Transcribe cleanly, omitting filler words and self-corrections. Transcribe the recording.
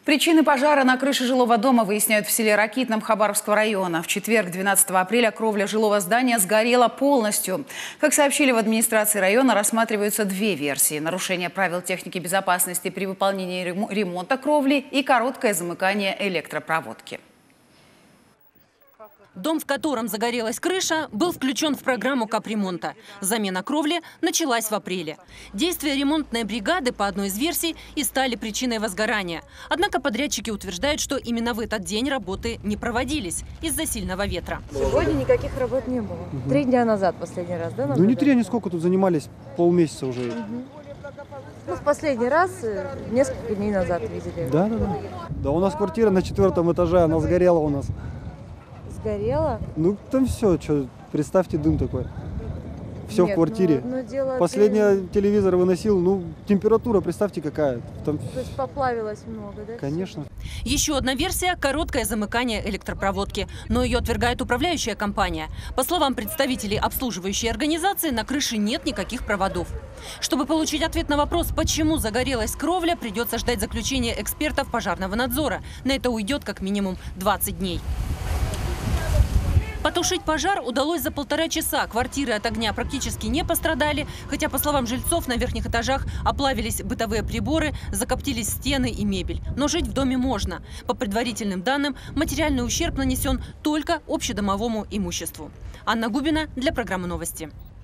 Причины пожара на крыше жилого дома выясняют в селе Ракитном Хабаровского района. В четверг, 12 апреля, кровля жилого здания сгорела полностью. Как сообщили в администрации района, рассматриваются две версии: нарушение правил техники безопасности при выполнении ремонта кровли и короткое замыкание электропроводки. Дом, в котором загорелась крыша, был включен в программу капремонта. Замена кровли началась в апреле. Действия ремонтной бригады, по одной из версий, и стали причиной возгорания. Однако подрядчики утверждают, что именно в этот день работы не проводились из-за сильного ветра. Сегодня никаких работ не было. 3 дня назад последний раз, да? Ну не 3, они сколько тут занимались, полмесяца уже. Ну, в последний раз несколько дней назад видели. Да. Да, у нас квартира на 4-м этаже, она сгорела у нас. Сгорела? Ну там все, что, представьте, дым такой. Все в квартире. Последний телевизор выносил, ну температура, представьте, какая. Там... То есть поплавилось много, да? Конечно. Еще одна версия – короткое замыкание электропроводки. Но ее отвергает управляющая компания. По словам представителей обслуживающей организации, на крыше нет никаких проводов. Чтобы получить ответ на вопрос, почему загорелась кровля, придется ждать заключения экспертов пожарного надзора. На это уйдет как минимум 20 дней. Потушить пожар удалось за 1,5 часа. Квартиры от огня практически не пострадали, хотя, по словам жильцов, на верхних этажах оплавились бытовые приборы, закоптились стены и мебель. Но жить в доме можно. По предварительным данным, материальный ущерб нанесен только общедомовому имуществу. Анна Губина для программы «Новости».